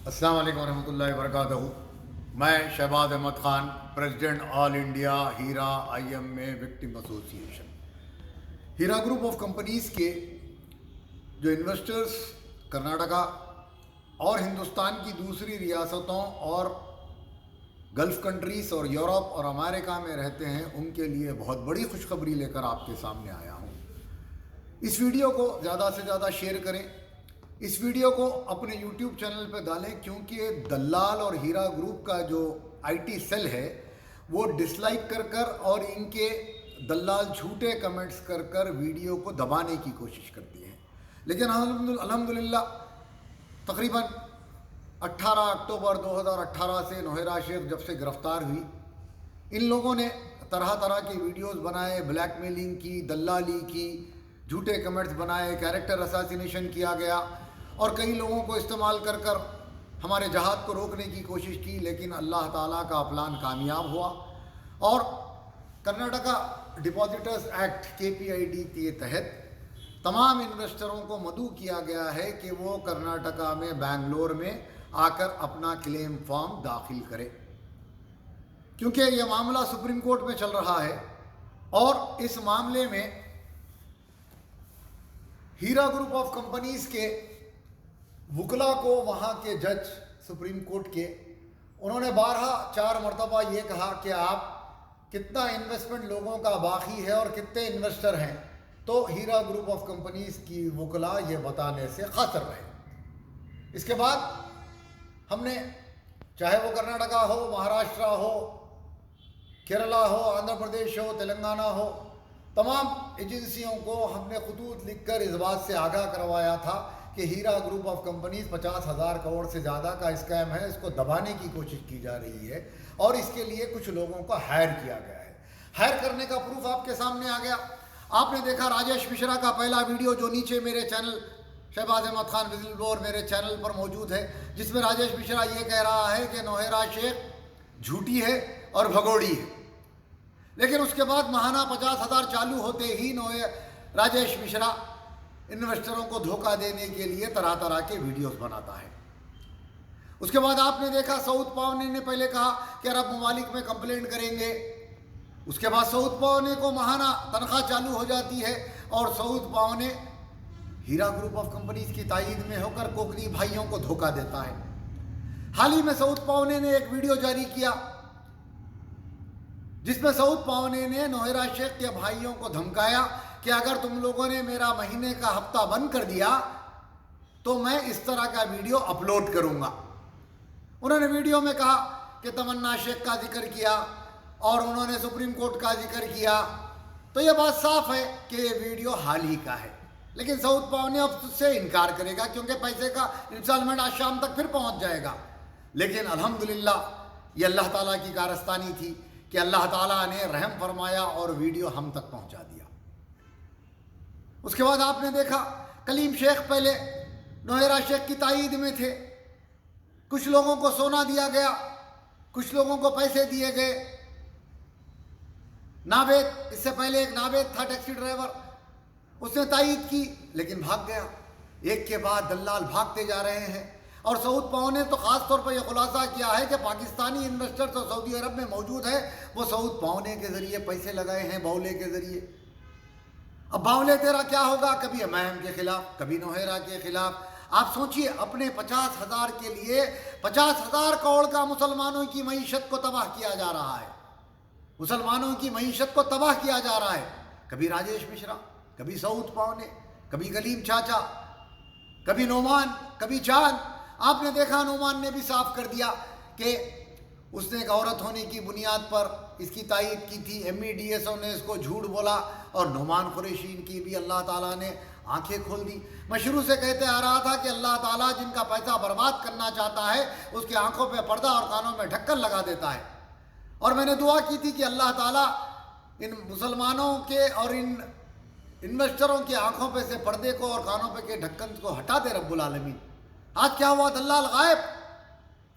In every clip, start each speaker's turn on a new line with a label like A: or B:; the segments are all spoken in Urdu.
A: السلام علیکم ورحمۃ اللہ وبرکاتہ. میں شہباز احمد خان، پریزیڈنٹ آل انڈیا ہیرا I am a victim association. ہیرا گروپ آف کمپنیز کے جو انویسٹرز کرناٹکا اور ہندوستان کی دوسری ریاستوں اور گلف کنٹریز اور یورپ اور امریکہ میں رہتے ہیں، ان کے لیے بہت بڑی خوشخبری لے کر آپ کے سامنے آیا ہوں. اس ویڈیو کو زیادہ سے زیادہ شیئر کریں. اس ویڈیو کو اپنے یوٹیوب چینل پہ ڈالیں، کیونکہ دلال اور ہیرا گروپ کا جو آئی ٹی سیل ہے وہ ڈس لائک کر اور ان کے دلال جھوٹے کمنٹس کر ویڈیو کو دبانے کی کوشش کرتی ہیں. لیکن الحمدللہ تقریباً 18 اکتوبر 2018 سے نوہیرا شیخ جب سے گرفتار ہوئی، ان لوگوں نے طرح طرح کی ویڈیوز بنائے، بلیک میلنگ کی، دلالی کی، جھوٹے کمنٹس بنائے، کیریکٹر اساسینیشن کیا گیا اور کئی لوگوں کو استعمال کر ہمارے جہاد کو روکنے کی کوشش کی. لیکن اللہ تعالیٰ کا پلان کامیاب ہوا اور کرناٹکا ڈپازیٹرز ایکٹ KPID کے تحت تمام انویسٹروں کو مدعو کیا گیا ہے کہ وہ کرناٹکا میں بنگلور میں آ کر اپنا کلیم فارم داخل کرے، کیونکہ یہ معاملہ سپریم کورٹ میں چل رہا ہے. اور اس معاملے میں ہیرا گروپ آف کمپنیز کے وکلا کو وہاں کے جج سپریم کورٹ کے انہوں نے 4 مرتبہ یہ کہا کہ آپ کتنا انویسٹمنٹ لوگوں کا باقی ہے اور کتنے انویسٹر ہیں، تو ہیرا گروپ آف کمپنیز کی وکلا یہ بتانے سے قاصر رہے. اس کے بعد ہم نے چاہے وہ کرناٹکا ہو، مہاراشٹرا ہو، کیرلا ہو، آندھرا پردیش ہو، تلنگانہ ہو، تمام ایجنسیوں کو ہم نے خطوط لکھ کر اس بات سے آگاہ کروایا تھا کہ ہیرا گروپ آف کمپنیز 50,000 کروڑ سے زیادہ کا اسکیم ہے، اس کو دبانے کی کوشش کی جا رہی ہے اور اس کے لیے کچھ لوگوں کو ہائر کیا گیا ہے. ہائر کرنے کا پروف آپ کے سامنے آ گیا. آپ نے دیکھا راجیش مشرا کا پہلا ویڈیو جو نیچے میرے چینل شہباز احمد خان وزل بلور میرے چینل پر موجود ہے، جس میں راجیش مشرا یہ کہہ رہا ہے کہ نوہیرا شیخ جھوٹی ہے اور بھگوڑی ہے. لیکن اس کے بعد ماہانہ 50,000 چالو ہوتے ہی راجیش مشرا انویسٹروں کو دھوکہ دینے کے لیے طرح طرح کے ویڈیوز بناتا ہے. اس کے بعد آپ نے دیکھا سعود پاونے نے پہلے کہا کہ عرب ممالک میں کمپلینٹ کریں گے. اس کے بعد سعود پاونے کو ماہانہ تنخواہ چالو ہو جاتی ہے اور سعود پاونے ہیرا گروپ آف کمپنیز کی تائید میں ہو کر کوکنی بھائیوں کو دھوکہ دیتا ہے. حال ہی میں سعود پاونے نے ایک ویڈیو جاری کیا جس میں سعود پاونے نے نوہیرا شیخ کے بھائیوں کو دھمکایا کہ اگر تم لوگوں نے میرا مہینے کا ہفتہ بند کر دیا تو میں اس طرح کا ویڈیو اپلوڈ کروں گا. انہوں نے ویڈیو میں کہا کہ تمنا شیخ کا ذکر کیا اور انہوں نے سپریم کورٹ کا ذکر کیا. تو یہ بات صاف ہے کہ یہ ویڈیو حال ہی کا ہے. لیکن سعود پاونے اب اس سے انکار کرے گا کیونکہ پیسے کا انسٹالمنٹ آج شام تک پھر پہنچ جائے گا. لیکن الحمدللہ یہ اللہ تعالیٰ کی کارستانی تھی کہ اللہ تعالیٰ نے رحم فرمایا اور ویڈیو ہم تک پہنچا دیا. اس کے بعد آپ نے دیکھا کلیم شیخ پہلے نوہیرا شیخ کی تائید میں تھے. کچھ لوگوں کو سونا دیا گیا، کچھ لوگوں کو پیسے دیے گئے. ناوید، اس سے پہلے ایک ناوید تھا ٹیکسی ڈرائیور، اس نے تائید کی لیکن بھاگ گیا. ایک کے بعد دلال بھاگتے جا رہے ہیں. اور سعود پاونے تو خاص طور پر یہ خلاصہ کیا ہے کہ پاکستانی انویسٹر تو سعودی عرب میں موجود ہے، وہ سعود پاونے کے ذریعے پیسے لگائے ہیں، باولے کے ذریعے. اب باولے تیرا کیا ہوگا، کبھی امام کے خلاف، کبھی نوہیرا کے خلاف. آپ سوچئے اپنے 50,000 کے لیے 50,000 کروڑ کا مسلمانوں کی معیشت کو تباہ کیا جا رہا ہے. مسلمانوں کی معیشت کو تباہ کیا جا رہا ہے. کبھی راجیش مشرا، کبھی سعود پاونے، کبھی کلیم چاچا، کبھی نعمان، کبھی چاند. آپ نے دیکھا نعمان نے بھی صاف کر دیا کہ اس نے ایک عورت ہونے کی بنیاد پر اس کی تائید کی تھی. MEDSO نے اس کو جھوٹ بولا اور نعمان قریشی کی بھی اللہ تعالیٰ نے آنکھیں کھول دی. میں شروع سے کہتے آ رہا تھا کہ اللہ تعالیٰ جن کا پیسہ برباد کرنا چاہتا ہے اس کی آنکھوں پہ پردہ اور کانوں میں ڈھکن لگا دیتا ہے. اور میں نے دعا کی تھی کہ اللہ تعالیٰ ان مسلمانوں کے اور ان انویسٹروں کی آنکھوں پہ سے پردے کو اور کانوں پہ کے ڈھکن کو ہٹا دے رب العالمین. آج کیا ہوا، دلال غائب.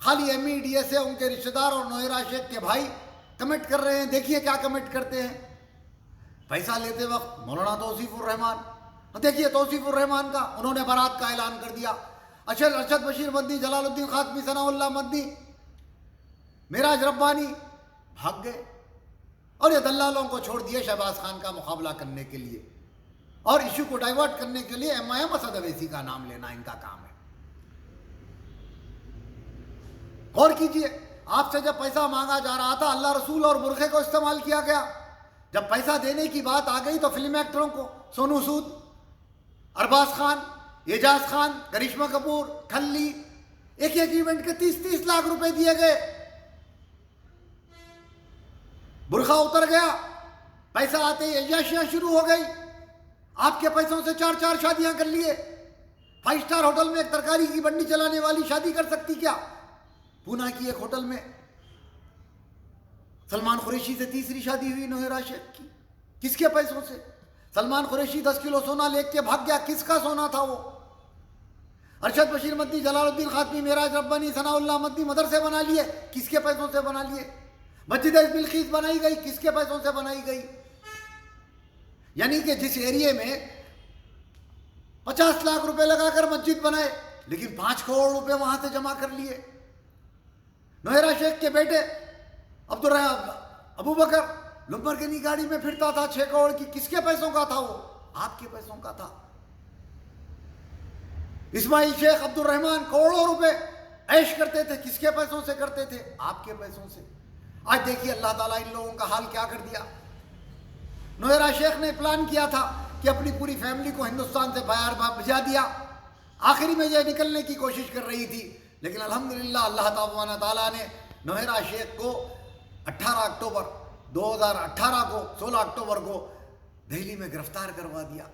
A: خالی MEDSA ان کے رشتہ دار اور نوہیرا شیخ کے بھائی کمنٹ کر رہے ہیں. دیکھیے کیا کمنٹ کرتے ہیں. پیسہ لیتے وقت مولانا توصیف الرحمان، دیکھیے توصیف الرحمان کا انہوں نے برات کا اعلان کر دیا. ارشد بشیر مدنی، جلال الدین خاتمی، ثناء اللہ مدنی، معراج ربانی بھاگ گئے اور یہ دلالوں کو چھوڑ دیے شہباز خان کا مقابلہ کرنے کے لیے اور ایشو کو ڈائیورٹ کرنے کے لیے M I M Asad Owaisi کا نام لینا ان کا کام ہے۔ غور کیجئے، آپ سے جب پیسہ مانگا جا رہا تھا اللہ رسول اور برقعے کو استعمال کیا گیا، جب پیسہ دینے کی بات آ گئی تو فلم ایکٹروں کو سونو سود، ارباز خان، اعجاز خان، کرشمہ کپور، کھلی، ایک ایونٹ کے 30-30 لاکھ روپے دیے گئے۔ برقعہ اتر گیا، پیسہ آتے ہی عیاشیاں شروع ہو گئی، آپ کے پیسوں سے 4 شادیاں کر لیے۔ 5 اسٹار ہوٹل میں ایک ترکاری کی بنڈی چلانے والی شادی کر سکتی کیا؟ پونا کی ایک ہوٹل میں سلمان قریشی سے تیسری شادی ہوئی نوہیرا شیخ کی، کس کے پیسوں سے؟ سلمان قریشی 10 کلو سونا لے کے بھاگ گیا، کس کا سونا تھا وہ؟ ارشد بشیر مدنی، جلال الدین خاتمی، معراج ربانی، ثناء اللہ مدنی مدرسے بنا لیے، کس کے پیسوں سے بنا لیے؟ مسجد بلقیس بنائی گئی، کس کے پیسوں سے بنائی گئی؟ یعنی کہ جس ایریے میں 50 لاکھ روپے لگا کر مسجد بنائے لیکن 5 کروڑ روپے وہاں سے جمع کر لیے۔ نوہیرا شیخ کے بیٹے ابو بکر لمبرگینی گاڑی میں پھرتا تھا 6 کروڑ کی، کس کے پیسوں کا تھا وہ؟ آپ کے پیسوں کا تھا۔ اسماعیل شیخ عبد الرحمان کروڑوں روپے عیش کرتے تھے، کس کے پیسوں سے کرتے تھے؟ آپ کے پیسوں سے۔ آج دیکھیے اللہ تعالیٰ ان لوگوں کا حال کیا کر دیا۔ نوہیرا شیخ نے پلان کیا تھا کہ اپنی پوری فیملی کو ہندوستان سے باہر بھجا دیا، آخری میں یہ نکلنے کی کوشش کر رہی تھی، لیکن الحمدللہ اللہ تعالیٰ نے نوہیرا شیخ کو 18 اکتوبر 2018 کو 16 اکتوبر کو دہلی میں گرفتار کروا دیا،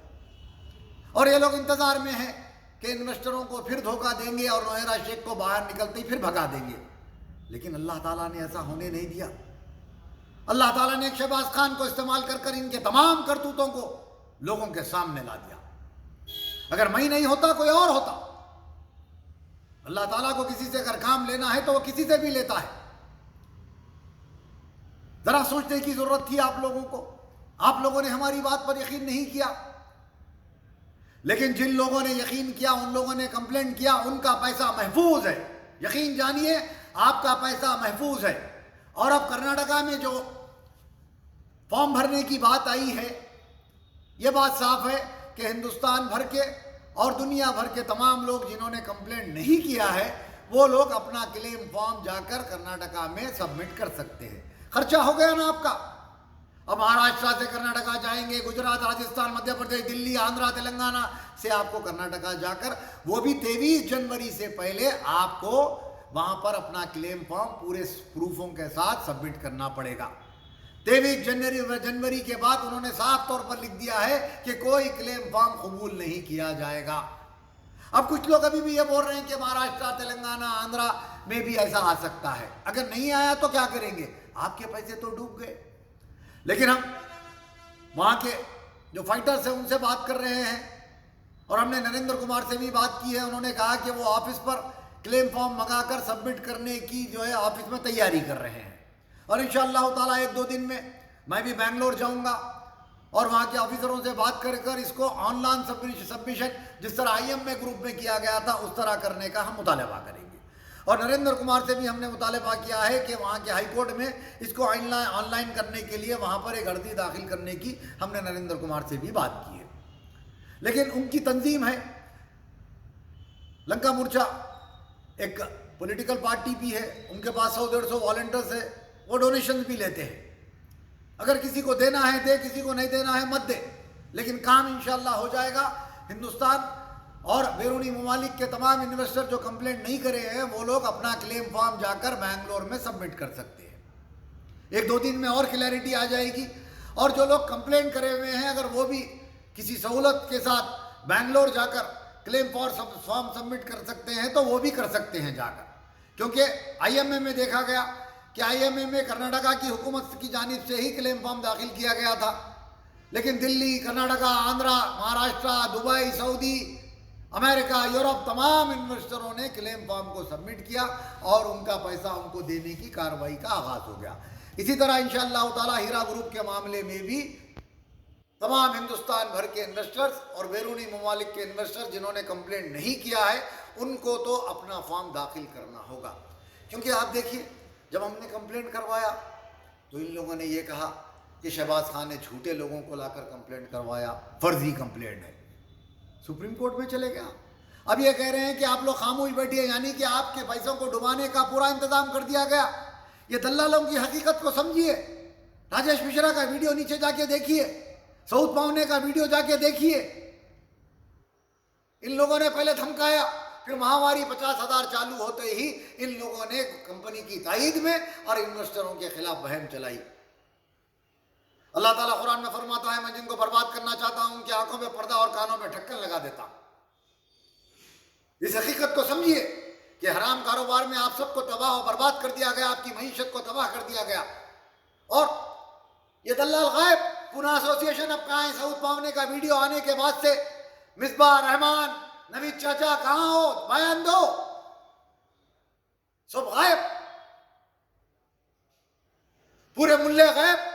A: اور یہ لوگ انتظار میں ہیں کہ انویسٹروں کو پھر دھوکہ دیں گے اور نوہیرا شیخ کو باہر نکلتے ہی پھر بھگا دیں گے، لیکن اللہ تعالیٰ نے ایسا ہونے نہیں دیا۔ اللہ تعالیٰ نے ایک شہباز خان کو استعمال کر کر ان کے تمام کرتوتوں کو لوگوں کے سامنے لا دیا۔ اگر میں نہیں ہوتا کوئی اور ہوتا۔ اللہ تعالیٰ کو کسی سے اگر کام لینا ہے تو وہ کسی سے بھی لیتا ہے۔ ذرا سوچنے کی ضرورت تھی آپ لوگوں کو، آپ لوگوں نے ہماری بات پر یقین نہیں کیا، لیکن جن لوگوں نے یقین کیا، ان لوگوں نے کمپلینٹ کیا، ان کا پیسہ محفوظ ہے، یقین جانیے آپ کا پیسہ محفوظ ہے۔ اور اب کرناٹکا میں جو فارم بھرنے کی بات آئی ہے، یہ بات صاف ہے کہ ہندوستان بھر کے اور دنیا بھر کے تمام لوگ جنہوں نے کمپلینٹ نہیں کیا ہے وہ لوگ اپنا کلیم فارم جا کر کرناٹکا میں سبمٹ کر سکتے ہیں۔ خرچہ ہو گیا نا آپ کا۔ اب مہاراشٹرا سے کرناٹکا جائیں گے، گجرات، راجستھان، مدھیہ پردیش، دلی، آندھرا، تلنگانہ سے آپ کو کرناٹکا جا کر وہ بھی 23 جنوری سے پہلے آپ کو وہاں پر اپنا کلیم فارم پورے پروفوں کے ساتھ سبمٹ کرنا پڑے گا۔ 23 جنوری کے بعد انہوں نے صاف طور پر لکھ دیا ہے کہ کوئی کلیم فارم قبول نہیں کیا جائے گا۔ اب کچھ لوگ ابھی بھی یہ بول رہے ہیں کہ مہاراشٹرا، تلنگانہ، آندھرا میں بھی ایسا آ سکتا ہے، اگر نہیں آیا تو کیا کریں گے؟ آپ کے پیسے تو ڈوب گئے۔ لیکن ہم وہاں کے جو فائٹرز ہیں ان سے بات کر رہے ہیں، اور ہم نے نریندر کمار سے بھی بات کی ہے، انہوں نے کہا کہ وہ آفس پر کلیم فارم منگا کر سبمٹ کرنے کی جو ہے آفس میں تیاری کر رہے ہیں، اور انشاءاللہ تعالیٰ 1-2 دن میں میں بھی بنگلور جاؤں گا اور وہاں کے آفیسروں سے بات کر کر اس کو آن لائن سبمیشن جس طرح IM گروپ میں کیا گیا تھا اس طرح کرنے کا ہم مطالبہ کریں گے۔ اور نریندر کمار سے بھی ہم نے مطالبہ کیا ہے کہ وہاں کے ہائی کورٹ میں اس کو آن لائن کرنے کے لیے وہاں پر ایک عرضی داخل کرنے کی ہم نے نریندر کمار سے بھی بات کی ہے۔ لیکن ان کی تنظیم ہے لنکا مورچہ، ایک پولیٹیکل پارٹی بھی ہے، ان کے پاس 100-150 والنٹرز ہے، وہ ڈونیشنز بھی لیتے ہیں۔ اگر کسی کو دینا ہے دے، کسی کو نہیں دینا ہے مت دے، لیکن کام انشاءاللہ ہو جائے گا۔ ہندوستان اور بیرونی ممالک کے تمام انویسٹر جو کمپلینٹ نہیں کرے ہیں وہ لوگ اپنا کلیم فارم جا کر بنگلور میں سبمٹ کر سکتے ہیں۔ 1-2 دن میں اور کلیئرٹی آ جائے گی، اور جو لوگ کمپلینٹ کرے ہوئے ہیں اگر وہ بھی کسی سہولت کے ساتھ بنگلور جا کر کلیم فارم سبمٹ کر سکتے ہیں تو وہ بھی کر سکتے ہیں جا کر، کیونکہ IMA میں دیکھا گیا کہ IMA میں کرناٹکا کی حکومت کی جانب سے ہی کلیم فارم داخل کیا گیا تھا، لیکن دلی، کرناٹکا، آندھرا، مہاراشٹرا، دبئی، سعودی، امریکہ، یورپ تمام انویسٹروں نے کلیم فارم کو سبمٹ کیا اور ان کا پیسہ ان کو دینے کی کارروائی کا آغاز ہو گیا۔ اسی طرح انشاءاللہ تعالی ہیرا گروپ کے معاملے میں بھی تمام ہندوستان بھر کے انویسٹرز اور بیرونی ممالک کے انویسٹرز جنہوں نے کمپلینٹ نہیں کیا ہے ان کو تو اپنا فارم داخل کرنا ہوگا. کیونکہ آپ دیکھیے جب ہم نے کمپلینٹ کروایا تو ان لوگوں نے یہ کہا کہ شہباز خان نے جھوٹے لوگوں کو لا کر کمپلینٹ کروایا, فرضی کمپلینٹ ہے. سپریم کورٹ میں چلے گیا. اب یہ کہہ رہے ہیں کہ آپ لوگ خاموش بیٹھیے, یعنی کہ آپ کے پیسوں کو ڈبانے کا پورا انتظام کر دیا گیا. یہ دلالوں کی حقیقت کو سمجھیے. راجیش مشرا کا ویڈیو نیچے جا کے دیکھیے, سعود پاونے کا ویڈیو جا کے دیکھیے. ان لوگوں نے پہلے دھمکایا, پھر مہاماری 50,000 چالو ہوتے ہی ان لوگوں نے کمپنی کی تائید میں اور انویسٹروں کے خلاف مہم چلائی. اللہ تعالیٰ قرآن میں فرماتا ہے میں جن کو برباد کرنا چاہتا ہوں ان کی آنکھوں میں پردہ اور کانوں میں ڈھکن لگا دیتا ہوں. اس حقیقت کو سمجھیے کہ حرام کاروبار میں آپ سب کو تباہ و برباد کر دیا گیا, آپ کی معیشت کو تباہ کر دیا گیا. اور یہ دلال غائب پونہ ایسوسی ایشن اب کہاں ہے؟ سعود پاونے کا ویڈیو آنے کے بعد سے مصباح رحمان, نوید چاچا کہاں ہو, بیان دو. سب غائب, پورے ملے غائب.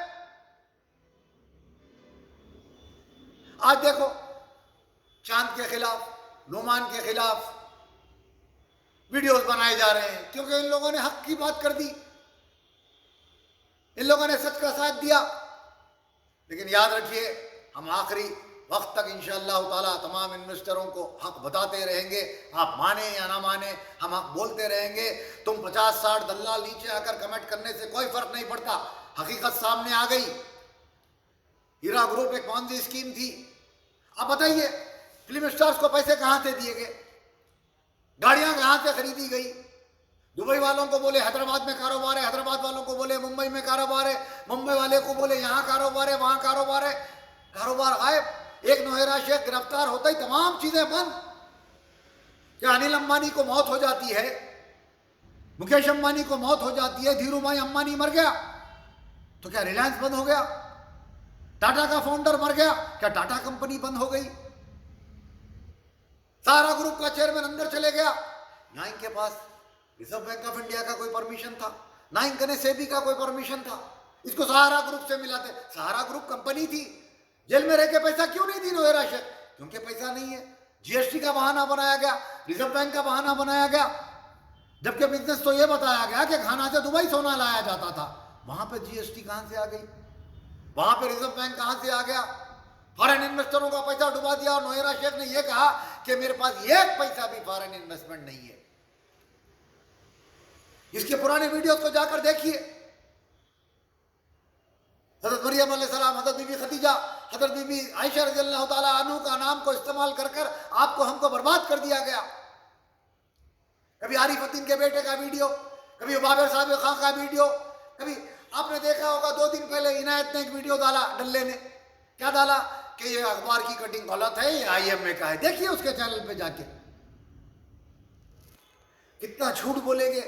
A: آج دیکھو چاند کے خلاف, نعمان کے خلاف ویڈیوز بنائے جا رہے ہیں کیونکہ ان لوگوں نے حق کی بات کر دی, ان لوگوں نے سچ کا ساتھ دیا. لیکن یاد رکھیے ہم آخری وقت تک انشاءاللہ تعالیٰ تمام انویسٹروں کو حق بتاتے رہیں گے. آپ مانیں یا نہ مانیں ہم حق بولتے رہیں گے. تم 50-60 دلال نیچے آ کر کمنٹ کرنے سے کوئی فرق نہیں پڑتا. حقیقت سامنے آ گئی. ہیرا گروپ ایک پونزی اسکیم تھی. اب بتائیے فلم اسٹارز کو پیسے کہاں سے دیے گئے, گاڑیاں کہاں سے خریدی گئی. دبئی والوں کو بولے حیدرآباد میں کاروبار ہے, حیدرآباد والوں کو بولے ممبئی میں کاروبار ہے, ممبئی والے کو بولے یہاں کاروبار ہے, وہاں کاروبار ہے. کاروبار غائب. ایک نوحیرہ شیخ گرفتار ہوتا ہی تمام چیزیں بند. کیا انل امبانی کو موت ہو جاتی ہے, مکیش امبانی کو موت ہو جاتی ہے, دھیرو بھائی امبانی مر گیا تو کیا ریلائنس بند ہو گیا؟ ٹاٹا کا فاؤنڈر مر گیا کیا ٹاٹا کمپنی بند ہو گئی؟ سارا گروپ کا چیئرمین اندر چلے گیا. نہ ان کے پاس ریزرو بینک آف انڈیا کا کوئی پرمیشن تھا, نہ ان کے سیبی کا کوئی پرمیشن تھا. اس کو سہارا گروپ سے ملا تھے. سہارا گروپ کمپنی تھی, جیل میں رہ کے پیسہ کیوں نہیں دی نوحیرہ شیخ؟ کیونکہ پیسہ نہیں ہے. جی ایس ٹی کا بہانہ بنایا گیا, ریزرو بینک کا بہانہ بنایا گیا. جبکہ بزنس تو یہ بتایا گیا کہ گھانا سے دبئی سونا لایا جاتا تھا. وہاں پہ جی ایس ٹی کہاں سے آ گئی؟ وہاں پہ ریزرو بینک کہاں سے آ گیا؟ فارن انویسٹروں کا پیسہ ڈبا دیا. اور نوحیرہ شیخ نے یہ کہا کہ میرے پاس ایک پیسہ بھی فارن انویسٹمنٹ نہیں ہے. اس کے پرانے ویڈیوز کو جا کر دیکھیے. حضرت مریم علیہ السلام, حضرت بی بی خدیجہ, حضرت بی بی عائشہ رضی اللہ تعالیٰ عنہ کا نام کو استعمال کر کر آپ کو ہم کو برباد کر دیا گیا. کبھی عارف الدین کے بیٹے کا ویڈیو, کبھی بابر صاحب خان کا ویڈیو, کبھی آپ نے دیکھا ہوگا 2 دن پہلے عنایت نے ایک ویڈیو ڈالا, ڈلے نے کیا ڈالا کہ یہ اخبار کی کٹنگ غلط ہے, یہ آئی ایم اے کا ہے. دیکھیے اس کے چینل پہ جا کے کتنا جھوٹ بولیں گے.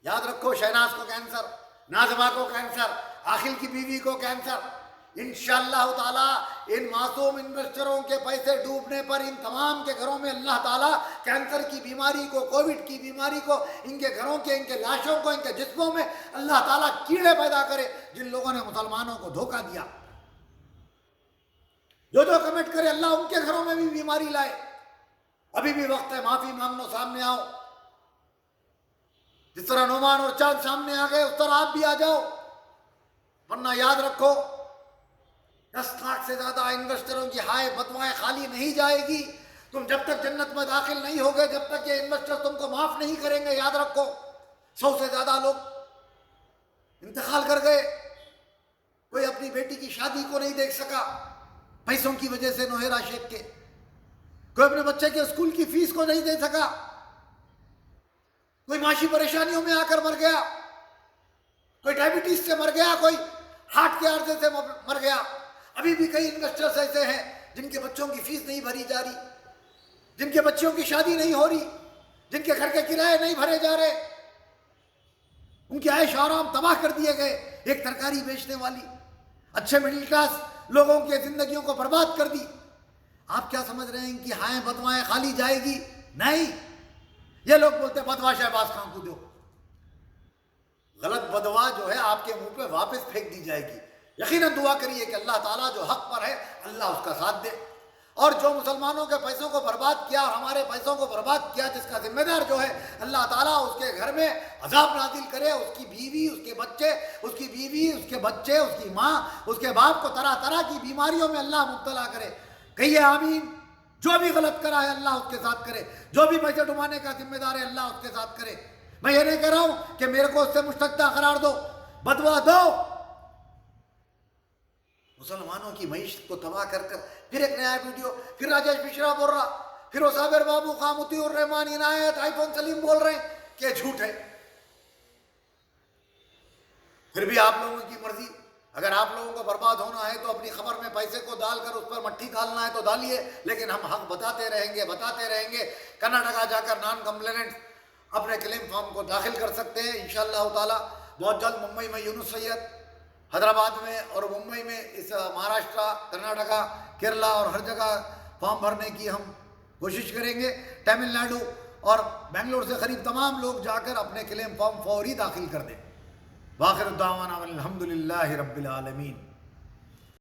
A: یاد رکھو شہناز کو کینسر, ناظمہ کو کینسر, عاقل کی بیوی کو کینسر. انشاءاللہ تعالی ان معصوم انویسٹروں کے پیسے ڈوبنے پر ان تمام کے گھروں میں اللہ تعالیٰ کینسر کی بیماری کو, کووڈ کی بیماری کو, ان کے گھروں کے, ان کے لاشوں کو, ان کے جسموں میں اللہ تعالیٰ کیڑے پیدا کرے جن لوگوں نے مسلمانوں کو دھوکہ دیا. جو کمنٹ کرے اللہ ان کے گھروں میں بھی بیماری لائے. ابھی بھی وقت ہے, معافی مانگو, سامنے آؤ. جس طرح نعمان اور چاند سامنے آ گئے اس طرح آپ بھی آ جاؤ. ورنہ یاد رکھو 10 لاکھ سے زیادہ انویسٹروں کی ہائے بدوائیں خالی نہیں جائے گی. تم جب تک جنت میں داخل نہیں ہوگے, جب تک یہ انویسٹر تم کو معاف نہیں کریں گے. یاد رکھو 100 سے زیادہ لوگ انتقال کر گئے. کوئی اپنی بیٹی کی شادی کو نہیں دیکھ سکا پیسوں کی وجہ سے نوحیرہ شیخ کے. کوئی اپنے بچے کے اسکول کی فیس کو نہیں دے سکا. کوئی معاشی پریشانیوں میں آ کر مر گیا. کوئی ڈائبٹیز سے مر گیا, کوئی ہارٹ کے عارضے سے مر گیا. ابھی بھی کئی انویسٹرز ایسے ہیں جن کے بچوں کی فیس نہیں بھری جا رہی, جن کے بچوں کی شادی نہیں ہو رہی, جن کے گھر کے کرائے نہیں بھرے جا رہے. ان کے عیش آرام تباہ کر دیے گئے. ایک ترکاری بیچنے والی اچھے مڈل کلاس لوگوں کے زندگیوں کو برباد کر دی. آپ کیا سمجھ رہے ہیں کہ ہائیں بدوائیں خالی جائے گی؟ نہیں. یہ لوگ بولتے بدوا شہباز خان کو دو. غلط بدوا جو ہے آپ کے منہ پہ واپس پھینک دی جائے گی. یقیناً دعا کریے کہ اللہ تعالیٰ جو حق پر ہے اللہ اس کا ساتھ دے. اور جو مسلمانوں کے پیسوں کو برباد کیا اور ہمارے پیسوں کو برباد کیا، جس کا ذمہ دار جو ہے، اللہ تعالیٰ اس کے گھر میں عذاب نازل کرے، اس کی بیوی، اس کے بچے، اس کی بیوی، اس کے بچے، اس کی ماں، اس کے باپ کو طرح طرح کی بیماریوں میں اللہ مبتلا کرے۔ کہیے آمین۔ جو بھی غلط کرا ہے اللہ اس کے ساتھ کرے، جو بھی پیسے ڈبانے کا ذمہ دار ہے اللہ اس کے ساتھ کرے۔ میں یہ نہیں کہہ رہا ہوں کہ میرے کو اس سے مشتقہ قرار دو، بدوا دو۔ مسلمانوں کی معیشت کو تباہ کر کر پھر ایک نیا ویڈیو، پھر راجیش مشرا بول رہا، پھر وہ صابر بابو خان، مطیع الرحمان عنایت، آئی فون سلیم بول رہے ہیں کہ جھوٹ ہے۔ پھر بھی آپ لوگوں کی مرضی، اگر آپ لوگوں کو برباد ہونا ہے تو اپنی خبر میں پیسے کو ڈال کر اس پر مٹھی ڈالنا ہے تو ڈالیے، لیکن ہم حق بتاتے رہیں گے۔ کرناٹکا جا کر نان کمپلیننٹ اپنے کلیم فارم کو داخل کر سکتے ہیں انشاءاللہ تعالی۔ بہت جلد ممبئی میں یونس سید، حیدرآباد میں اور ممبئی میں، اس مہاراشٹرا، کرناٹکا، کیرلا اور ہر جگہ فارم بھرنے کی ہم کوشش کریں گے۔ تمل ناڈو اور بنگلور سے قریب تمام لوگ جا کر اپنے کلیم فارم فوری داخل کر دیں۔ وآخر الدعوانا الحمدللہ رب العالمین۔